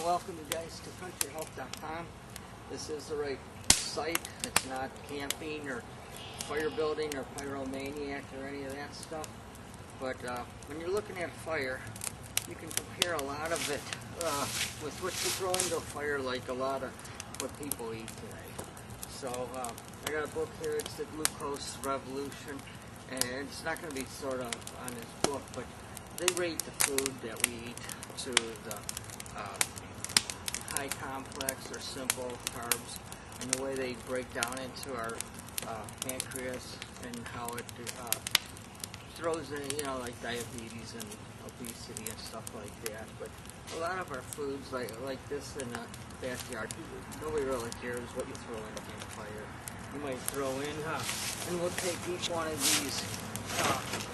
welcome you guys to countryhealth.com. This is the right site. It's not camping or fire building or pyromaniac or any of that stuff. But when you're looking at fire, you can compare a lot of it with what you throw into a fire, like a lot of what people eat today. So I got a book here. It's the Glucose Revolution, and it's not going to be sort of on this book, but they rate the food that we eat to the high complex or simple carbs, and the way they break down into our pancreas and how it throws in, like diabetes and obesity and stuff like that. But a lot of our foods, like this in a backyard, nobody really cares what you throw in a campfire. You might throw in, and we'll take each one of these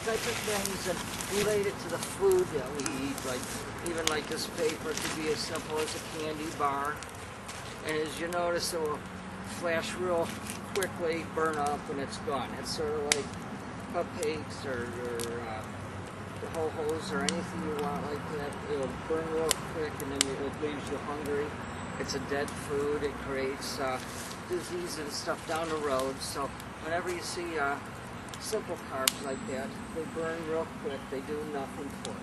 types of things and relate it to the food that we eat. Like even like this paper could be as simple as a candy bar, and as you notice, it will flash real quickly, burn up, and it's gone. It's sort of like cupcakes or ho-hos or anything you want like that. It'll burn real quick, and then it leaves you hungry. It's a dead food. It creates disease and stuff down the road. So whenever you see simple carbs like that, they burn real quick. They do nothing for you.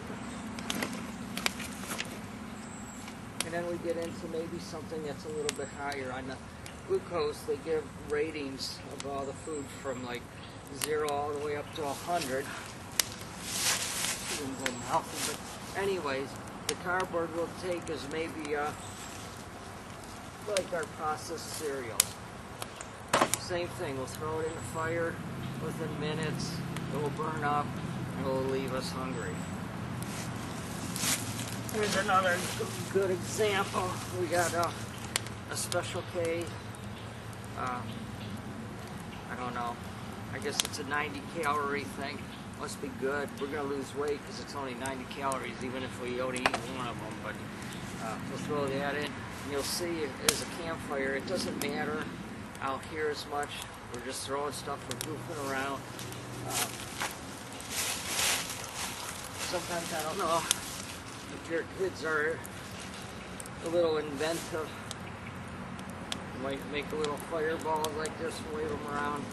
And then we get into maybe something that's a little bit higher on the glucose. They give ratings of all the food from like 0 all the way up to 100. But anyways, the cardboard we'll take is maybe like our processed cereals. Same thing, we'll throw it in the fire. Within minutes, it will burn up and it will leave us hungry. Here's another good example. We got a Special K. I don't know. I guess it's a 90 calorie thing. Must be good. We're going to lose weight because it's only 90 calories, even if we only eat one of them. But we'll throw that in. And you'll see as a campfire, it doesn't matter out here as much. We're just throwing stuff, we're goofing around. Sometimes, I don't know, if your kids are a little inventive, you might make a little fireball like this and wave them around.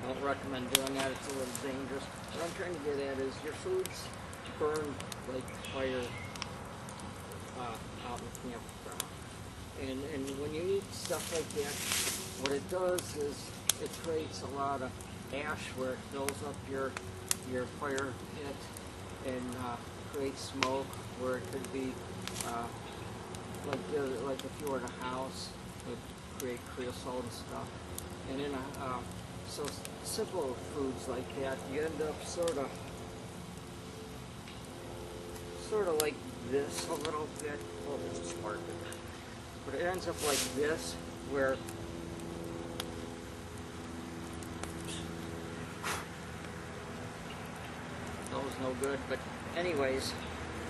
I don't recommend doing that, it's a little dangerous. What I'm trying to get at is your foods burn like fire out in the campground. And when you eat stuff like that, what it does is it creates a lot of ash where it fills up your fire pit and creates smoke where it could be like if you were in a house, it would create creosote and stuff. And in so simple foods like that, you end up sort of like this a little bit. Oh, there's a spark in there. But it ends up like this, where no good, but anyways,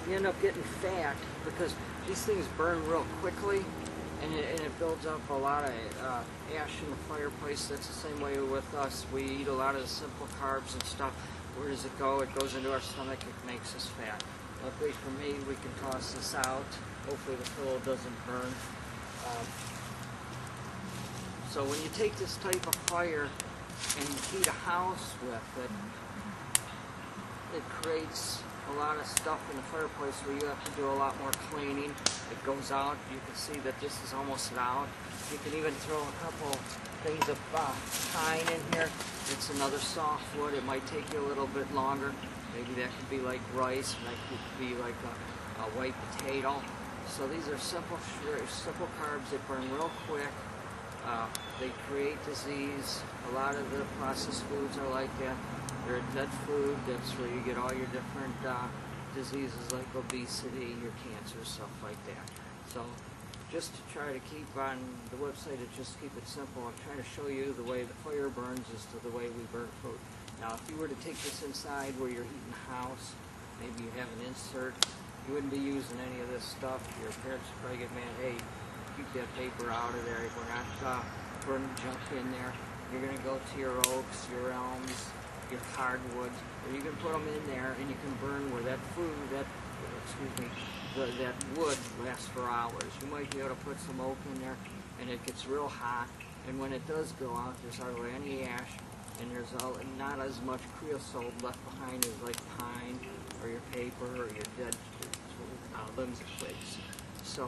you end up getting fat because these things burn real quickly, and it builds up a lot of ash in the fireplace. That's the same way with us. We eat a lot of the simple carbs and stuff. Where does it go? It goes into our stomach. It makes us fat. Luckily for me, we can toss this out. Hopefully the pillow doesn't burn. So when you take this type of fire and you heat a house with it, it creates a lot of stuff in the fireplace where you have to do a lot more cleaning. It goes out. You can see that this is almost out. You can even throw a couple things of pine in here. It's another softwood. It might take you a little bit longer. Maybe that could be like rice. That could be like a white potato. So these are simple carbs that burn real quick. They create disease. A lot of the processed foods are like that. They're a dead food. That's where you get all your different diseases like obesity, your cancer, stuff like that. So just to try to keep on the website, just keep it simple. I'm trying to show you the way the fire burns is to the way we burn food. Now, if you were to take this inside where you're heating a house, maybe you have an insert, you wouldn't be using any of this stuff. Your parents would probably get mad, hey, keep that paper out of there. We're not burning junk in there. You're going to go to your oaks, your elms, your hardwoods, or you can put them in there and you can burn where that food, that that wood lasts for hours. You might be able to put some oak in there, and it gets real hot. And when it does go out, there's hardly any ash, and there's not as much creosote left behind as like pine or your paper or your dead limbs of twigs. So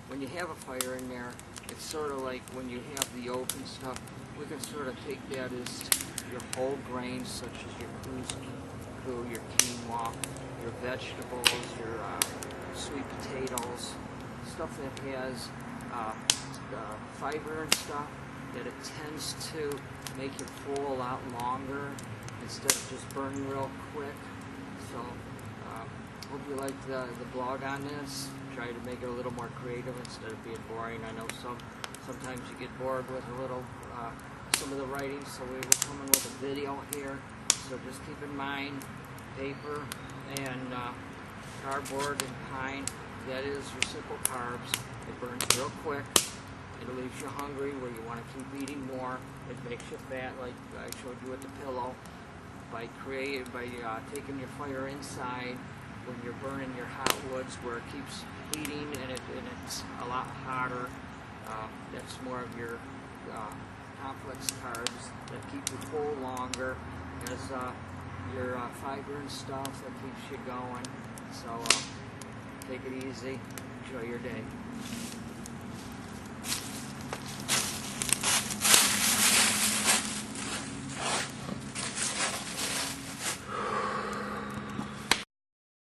when you have a fire in there, it's sort of like when you have the oak and stuff, we can sort of take that as your whole grains, such as your couscous, your quinoa, your vegetables, your sweet potatoes, stuff that has fiber and stuff, that it tends to make you full a lot longer instead of just burning real quick. So hope you like the blog on this. Try to make it a little more creative instead of being boring. I know sometimes you get bored with a little some of the writing, so we were coming with a video here. So just keep in mind, paper and cardboard and pine, that is your simple carbs. It burns real quick. It leaves you hungry where you want to keep eating more. It makes you fat, like I showed you with the pillow. By taking your fire inside, when you're burning your hot woods where it keeps heating and it's a lot hotter, that's more of your complex carbs that keep you full longer, as your fiber and stuff that keeps you going. So take it easy. Enjoy your day.